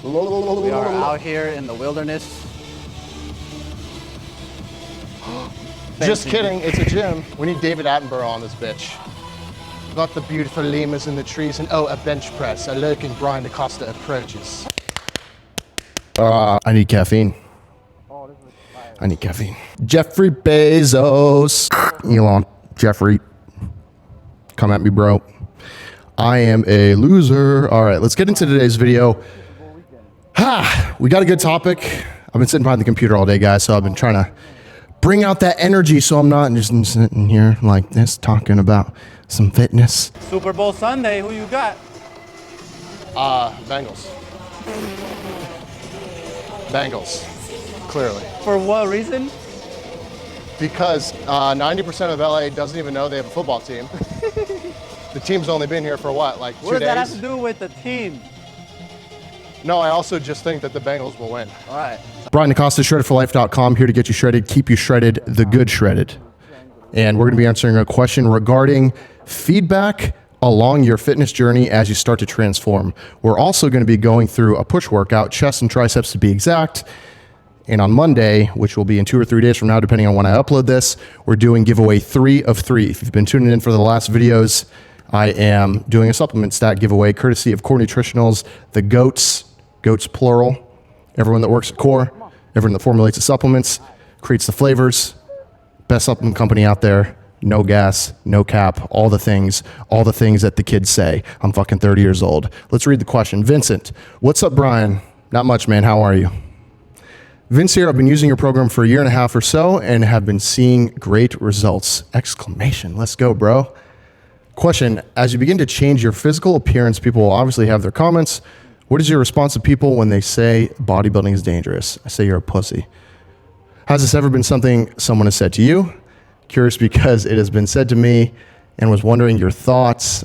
We are out here in the wilderness. Just kidding, it's a gym. We need David Attenborough on this bitch. Got the beautiful lemurs in the trees and a bench press. A lurking Brian DeCosta approaches. I need caffeine. I need caffeine. Jeffrey Bezos. Elon. Jeffrey. Come at me, bro. I am a loser. All right, let's get into today's video. We got a good topic. I've been sitting behind the computer all day, guys, so I've been trying to bring out that energy so I'm not just sitting here like this talking about some fitness. Super Bowl Sunday, who you got? Bengals. Bengals, clearly. For what reason? Because 90% of LA doesn't even know they have a football team. The team's only been here for what, like 2 days? What does that have to do with the team? No, I also just think that the Bengals will win. All right. Brian DeCosta, shreddedforlife.com, here to get you shredded, keep you shredded, the good shredded. And we're going to be answering a question regarding feedback along your fitness journey as you start to transform. We're also going to be going through a push workout, chest and triceps to be exact. And on Monday, which will be in 2 or 3 days from now, depending on when I upload this, we're doing giveaway 3 of 3. If you've been tuning in for the last videos, I am doing a supplement stat giveaway courtesy of Core Nutritionals, the GOATs plural, everyone that works at Core, everyone that formulates the supplements, creates the flavors, best supplement company out there, no gas, no cap, all the things that the kids say. I'm fucking 30 years old. Let's read the question. Vincent, what's up, Brian? Not much, man. How are you? Vince here. I've been using your program for 1.5 years or so and have been seeing great results. Exclamation. Let's go, bro. Question, as you begin to change your physical appearance, people will obviously have their comments. What is your response to people when they say bodybuilding is dangerous? I say you're a pussy. Has this ever been something someone has said to you? Curious because it has been said to me and was wondering your thoughts.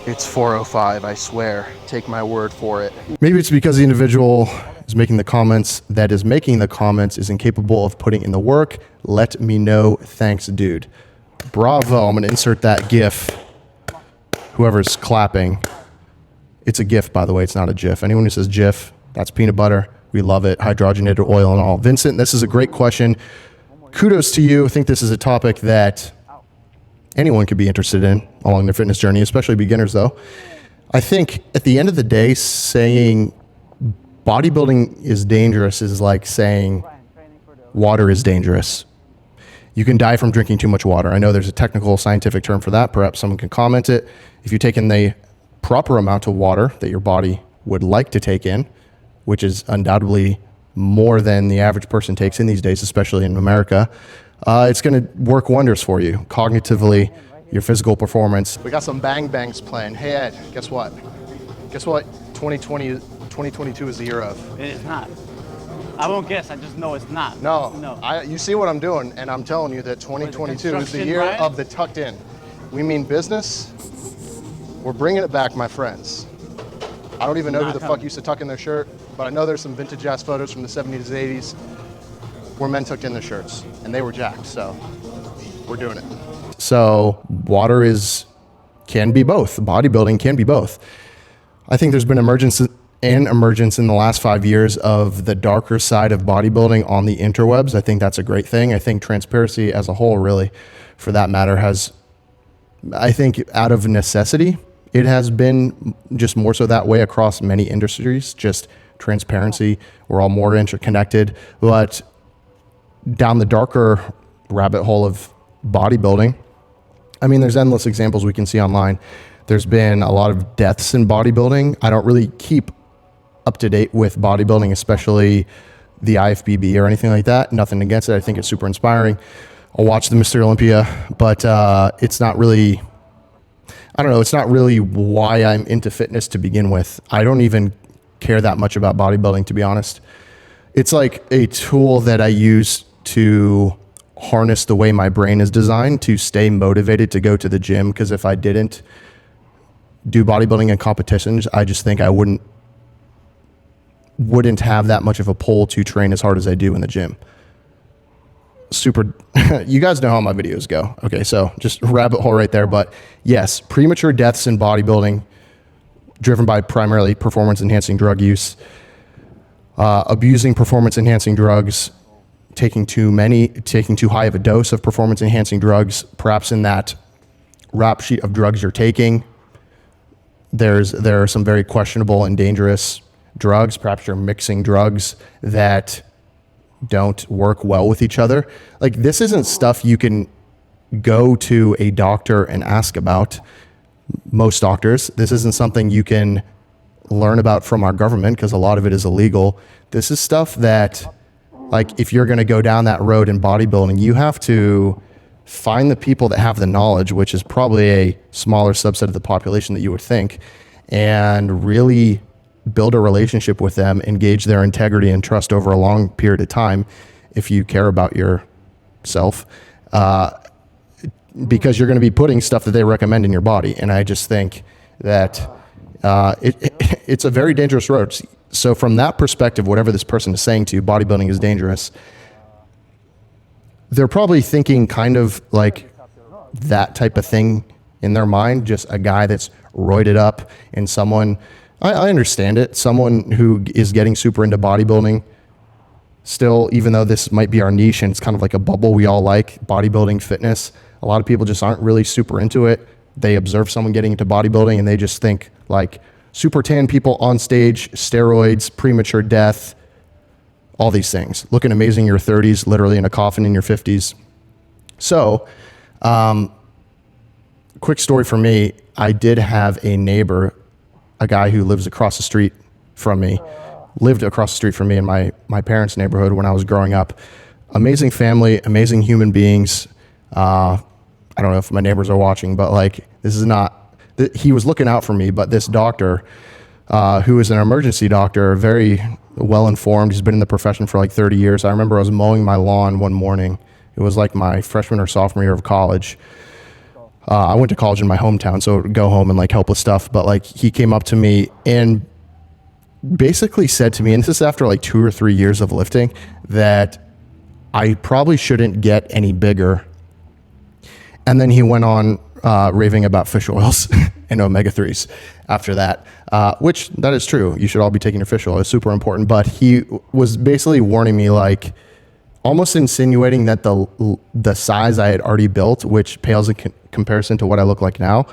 It's 4:05, I swear. Take my word for it. Maybe it's because the individual is making the comments is incapable of putting in the work. Let me know. Thanks, dude. Bravo. I'm going to insert that GIF. Whoever's clapping. It's a GIF, by the way. It's not a GIF. Anyone who says GIF, that's peanut butter. We love it. Hydrogenated oil and all. Vincent, this is a great question. Kudos to you. I think this is a topic that anyone could be interested in along their fitness journey, especially beginners, though. I think at the end of the day, saying bodybuilding is dangerous is like saying water is dangerous. You can die from drinking too much water. I know there's a technical scientific term for that. Perhaps someone can comment it. If you take in the proper amount of water that your body would like to take in, which is undoubtedly more than the average person takes in these days, especially in America, it's going to work wonders for you, cognitively, your physical performance. We got some bang bangs playing. Hey, Ed, guess what? Guess what 2022 is the year of? It is not. I won't guess. I just know it's not. No. You see what I'm doing, and I'm telling you that 2022 is the year of the tucked in. We mean business. We're bringing it back, my friends. I don't even know who the fuck used to tuck in their shirt, but I know there's some vintage ass photos from the 70s and 80s where men tucked in their shirts, and they were jacked, so we're doing it. So water can be both. Bodybuilding can be both. I think there's been emergence in the last 5 years of the darker side of bodybuilding on the interwebs. I think that's a great thing. I think transparency as a whole, really, for that matter, has, I think out of necessity, it has been just more so that way across many industries, just transparency. We're all more interconnected. But down the darker rabbit hole of bodybuilding, I mean, there's endless examples we can see online. There's been a lot of deaths in bodybuilding. I don't really keep up to date with bodybuilding, especially the IFBB or anything like that. Nothing against it. I think it's super inspiring. I'll watch the Mr. Olympia, but it's not really, I don't know, it's not really why I'm into fitness to begin with. I don't even care that much about bodybuilding, to be honest. It's like a tool that I use to harness the way my brain is designed to stay motivated to go to the gym, because if I didn't do bodybuilding and competitions, I just think I wouldn't have that much of a pull to train as hard as I do in the gym. Super, you guys know how my videos go. Okay, so just rabbit hole right there. But yes, premature deaths in bodybuilding driven by primarily performance enhancing drug use. abusing performance-enhancing drugs, taking too high of a dose of performance-enhancing drugs, perhaps in that rap sheet of drugs you're taking, there are some very questionable and dangerous drugs. Perhaps you're mixing drugs that don't work well with each other. Like, this isn't stuff you can go to a doctor and ask about. Most doctors, this isn't something you can learn about from our government because a lot of it is illegal. This is stuff that, like, if you're going to go down that road in bodybuilding, you have to find the people that have the knowledge, which is probably a smaller subset of the population that you would think, and really build a relationship with them, engage their integrity and trust over a long period of time if you care about yourself, because you're going to be putting stuff that they recommend in your body. And I just think that it's a very dangerous road. So from that perspective, whatever this person is saying to you, bodybuilding is dangerous, they're probably thinking kind of like that type of thing in their mind, just a guy that's roided up and someone, I understand it, someone who is getting super into bodybuilding still, even though this might be our niche and it's kind of like a bubble we all like, bodybuilding, fitness, a lot of people just aren't really super into it. They observe someone getting into bodybuilding and they just think like super tan people on stage, steroids, premature death, all these things, looking amazing in your 30s, literally in a coffin in your 50s. So, quick story for me, I did have a neighbor, a guy who lives across the street from me, lived across the street from me in my parents' neighborhood when I was growing up. Amazing family, amazing human beings. I don't know if my neighbors are watching, but like, this is not, he was looking out for me, but this doctor, who is an emergency doctor, very well-informed. He's been in the profession for like 30 years. I remember I was mowing my lawn one morning. It was like my freshman or sophomore year of college. I went to college in my hometown, so go home and like help with stuff. But like, he came up to me and basically said to me, and this is after like 2 or 3 years of lifting, that I probably shouldn't get any bigger. And then he went on raving about fish oils and omega-3s after that, which that is true. You should all be taking your fish oil. It's super important. But he was basically warning me, like almost insinuating that the size I had already built, which pales in comparison to what I look like now,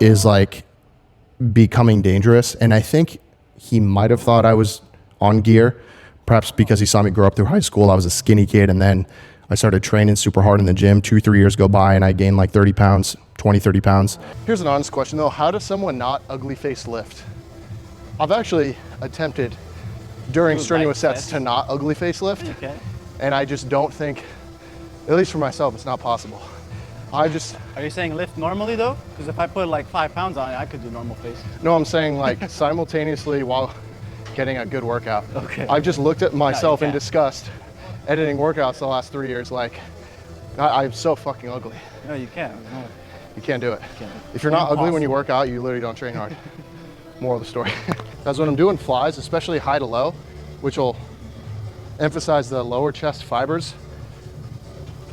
is like becoming dangerous. And I think he might have thought I was on gear, perhaps because he saw me grow up through high school. I was a skinny kid, and then I started training super hard in the gym. 2-3 years go by and I gained like 30 pounds, 20-30 pounds. Here's an honest question though. How does someone not ugly face lift? I've actually attempted during strenuous sets to not ugly face lift. Okay. And I just don't think, at least for myself, it's not possible. Are you saying lift normally though? Because if I put like 5 pounds on it, I could do normal face. No, I'm saying like simultaneously while getting a good workout. Okay. I've just looked at myself in disgust, editing workouts the last 3 years, like, I'm so fucking ugly. No, you can't. No. You can't do it. Can't. If you're not ugly when you work out, you literally don't train hard. Moral of the story. That's when I'm doing flies, especially high to low, which will emphasize the lower chest fibers.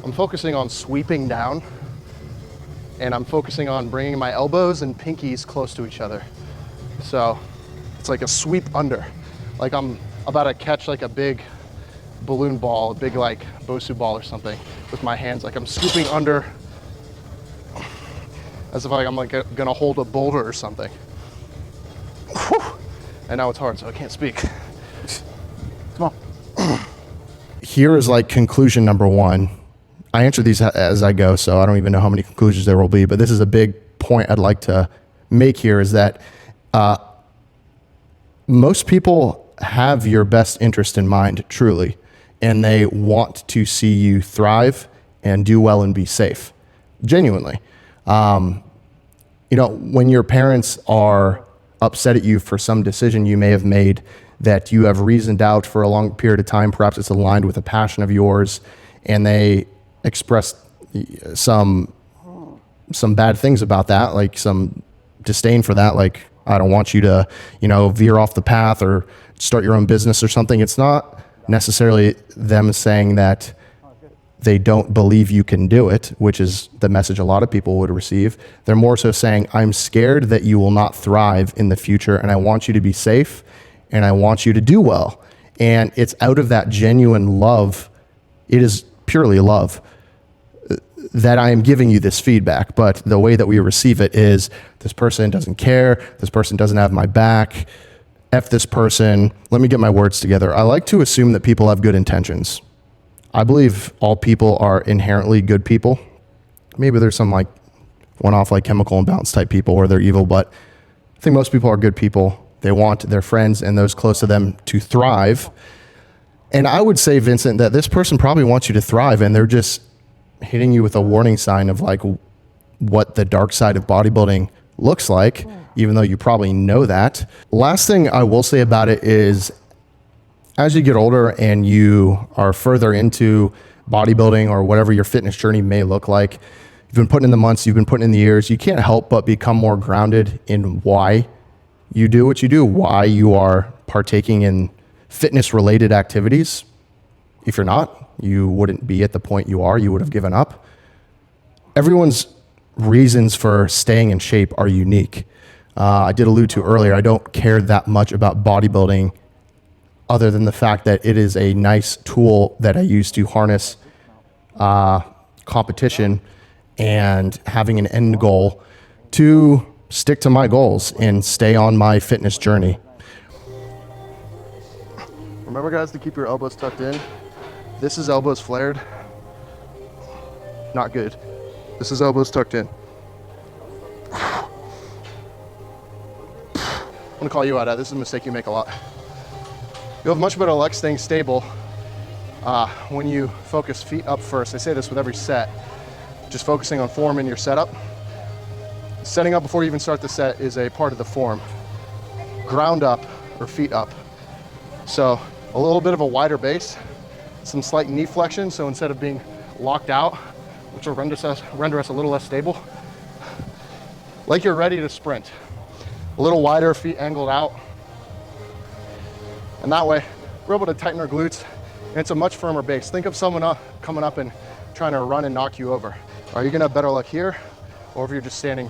I'm focusing on sweeping down, and I'm focusing on bringing my elbows and pinkies close to each other. So it's like a sweep under, like I'm about to catch like a big balloon ball, a big like Bosu ball or something with my hands. Like I'm scooping under as if like I'm like gonna hold a boulder or something. Whew. And now it's hard, so I can't speak. Come on. Here is like conclusion number one. I answer these as I go, so I don't even know how many conclusions there will be, but this is a big point I'd like to make here, is that most people have your best interest in mind, truly, and they want to see you thrive and do well and be safe, genuinely. You know, when your parents are upset at you for some decision you may have made that you have reasoned out for a long period of time, perhaps it's aligned with a passion of yours, and they expressed some bad things about that, like some disdain for that, like, I don't want you to, you know, veer off the path or start your own business or something. It's not necessarily them saying that they don't believe you can do it, which is the message a lot of people would receive. They're more so saying, I'm scared that you will not thrive in the future, and I want you to be safe, and I want you to do well. And it's out of that genuine love. It is purely love that I am giving you this feedback. But the way that we receive it is this person doesn't care. This person doesn't have my back. F this person. Let me get my words together. I like to assume that people have good intentions. I believe all people are inherently good people. Maybe there's some like one-off like chemical imbalance type people where they're evil, but I think most people are good people. They want their friends and those close to them to thrive. And I would say, Vincent, that this person probably wants you to thrive, and they're just hitting you with a warning sign of like what the dark side of bodybuilding looks like, even though you probably know that. Last thing I will say about it is, as you get older and you are further into bodybuilding or whatever your fitness journey may look like, you've been putting in the months, you've been putting in the years, you can't help but become more grounded in why you do what you do, why you are partaking in fitness related activities. If you're not, you wouldn't be at the point you are, you would have given up. Everyone's reasons for staying in shape are unique. I did allude to earlier, I don't care that much about bodybuilding other than the fact that it is a nice tool that I use to harness competition and having an end goal to stick to my goals and stay on my fitness journey. Remember, guys, to keep your elbows tucked in. This is elbows flared. Not good. This is elbows tucked in. I'm gonna call you out. This is a mistake you make a lot. You'll have much better luck staying stable when you focus feet up first. I say this with every set. Just focusing on form in your setup. Setting up before you even start the set is a part of the form. Ground up or feet up. So a little bit of a wider base, some slight knee flexion. So instead of being locked out, which will render us a little less stable, like you're ready to sprint. A little wider, feet angled out. And that way, we're able to tighten our glutes, and it's a much firmer base. Think of someone coming up and trying to run and knock you over. Are you gonna have better luck here, or if you're just standing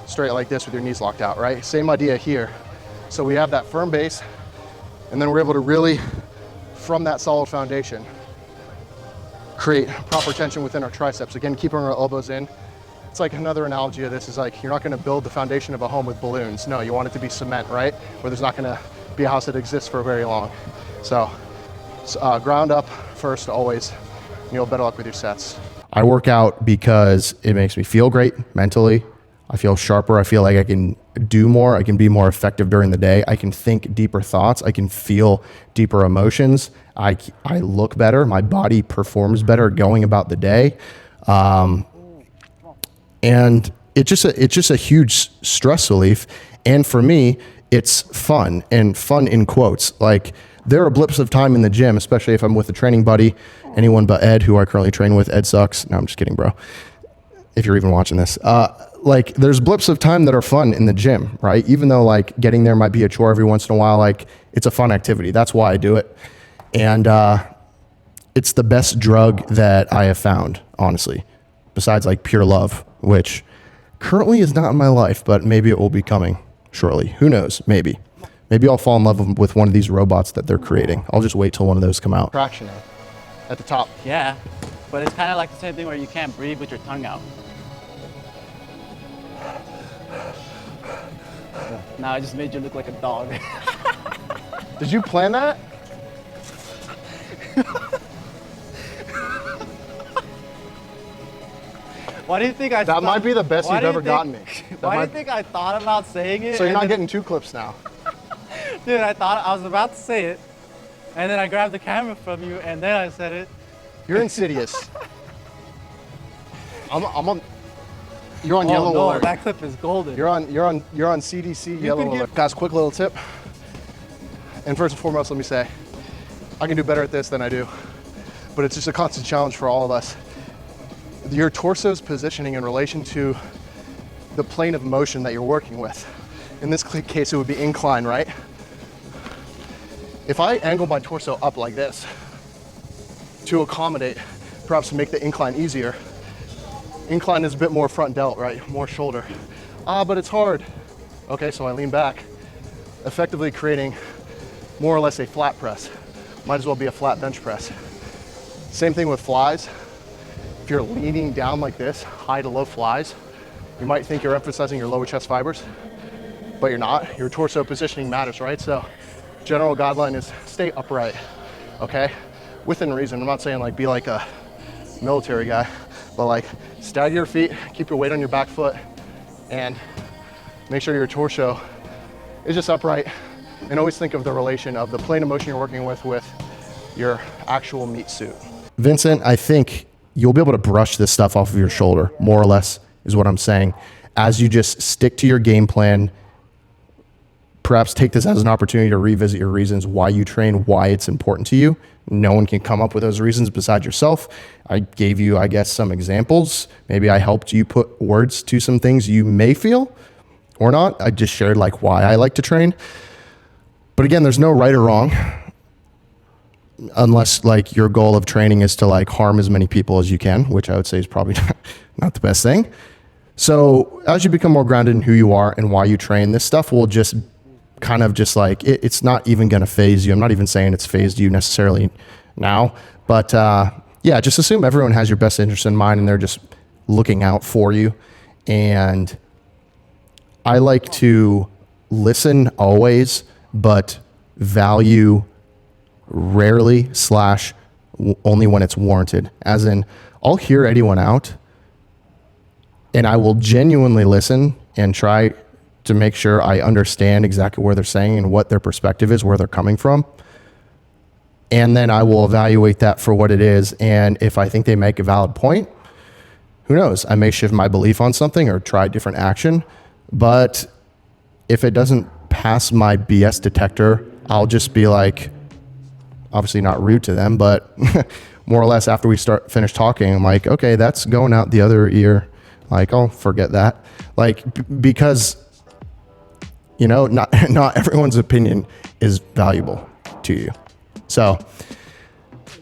straight like this with your knees locked out, right? Same idea here. So we have that firm base, and then we're able to really, from that solid foundation, create proper tension within our triceps. Again, keeping our elbows in. It's like another analogy of this is like, you're not gonna build the foundation of a home with balloons. No, you want it to be cement, right? Where there's not gonna be a house that exists for very long. So ground up first always, and you'll have better luck with your sets. I work out because it makes me feel great mentally. I feel sharper. I feel like I can do more. I can be more effective during the day. I can think deeper thoughts. I can feel deeper emotions. I look better. My body performs better going about the day. And it's just a huge stress relief. And for me, it's fun, and fun in quotes. Like, there are blips of time in the gym, especially if I'm with a training buddy, anyone but Ed, who I currently train with. Ed sucks. No, I'm just kidding, bro. If you're even watching this. Like, there's blips of time that are fun in the gym, right? Even though like getting there might be a chore every once in a while, like it's a fun activity. That's why I do it. And it's the best drug that I have found, honestly, besides like pure love, which currently is not in my life, but maybe it will be coming shortly. Who knows? Maybe I'll fall in love with one of these robots that they're creating. I'll just wait till one of those come out. Traction at the top. Yeah, but it's kind of like the same thing where you can't breathe with your tongue out. Now I just made you look like a dog. Did you plan that? Why do you think I? That might be the best you've ever gotten me. Why do you think I thought about saying it? So you're not getting 2 clips now. Dude, I thought I was about to say it, and then I grabbed the camera from you, and then I said it. You're insidious. I'm on. You're on yellow alert. That clip is golden. You're on CDC yellow alert. Guys, quick little tip. And first and foremost, let me say, I can do better at this than I do, but it's just a constant challenge for all of us. Your torso's positioning in relation to the plane of motion that you're working with. In this case, it would be incline, right? If I angle my torso up like this to accommodate, perhaps to make the incline easier, incline is a bit more front delt, right? More shoulder. But it's hard. Okay, so I lean back, effectively creating more or less a flat press. Might as well be a flat bench press. Same thing with flies. If you're leaning down like this, high to low flies, you might think you're emphasizing your lower chest fibers, but you're not. Your torso positioning matters, right? So general guideline is stay upright, okay? Within reason. I'm not saying like be like a military guy, but like stagger your feet, keep your weight on your back foot, and make sure your torso is just upright. And always think of the relation of the plane of motion you're working with your actual meat suit. Vincent, I think you'll be able to brush this stuff off of your shoulder, more or less is what I'm saying. As you just stick to your game plan, perhaps take this as an opportunity to revisit your reasons why you train, why it's important to you. No one can come up with those reasons besides yourself. I gave you, I guess, some examples. Maybe I helped you put words to some things you may feel or not. I just shared like why I like to train. But again, there's no right or wrong, unless like your goal of training is to like harm as many people as you can, which I would say is probably not the best thing. So as you become more grounded in who you are and why you train, this stuff will just kind of just like, it's not even going to phase you. I'm not even saying it's phased you necessarily now, but yeah, just assume everyone has your best interest in mind and they're just looking out for you. And I like to listen always, but value rarely / only when it's warranted. As in, I'll hear anyone out and I will genuinely listen and try to make sure I understand exactly where they're saying and what their perspective is, where they're coming from. And then I will evaluate that for what it is. And if I think they make a valid point, who knows? I may shift my belief on something or try a different action. But if it doesn't pass my BS detector, I'll just be like, obviously not rude to them, but more or less after we finish talking, I'm like, okay, that's going out the other ear. Like, I'll forget that. Like, because, you know, not everyone's opinion is valuable to you. So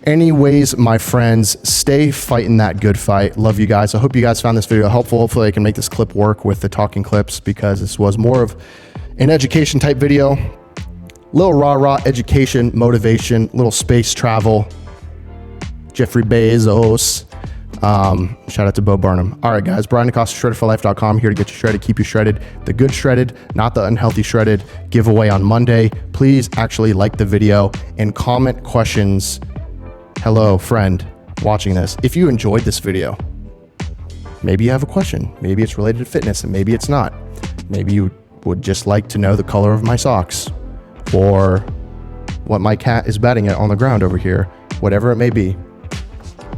anyways, my friends, stay fighting that good fight. Love you guys. I hope you guys found this video helpful. Hopefully I can make this clip work with the talking clips, because this was more of an education type video. Little rah-rah education, motivation, little space travel. Jeffrey Bezos. Shout out to Bo Burnham. All right, guys. Brian DeCosta, shreddedforlife.com, here to get you shredded, keep you shredded. The good shredded, not the unhealthy shredded. Giveaway on Monday. Please actually like the video and comment questions. Hello, friend watching this. If you enjoyed this video, maybe you have a question. Maybe it's related to fitness and maybe it's not. Maybe you would just like to know the color of my socks or what my cat is batting at on the ground over here. Whatever it may be,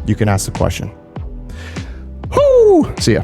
you can ask the question. Woo! See ya.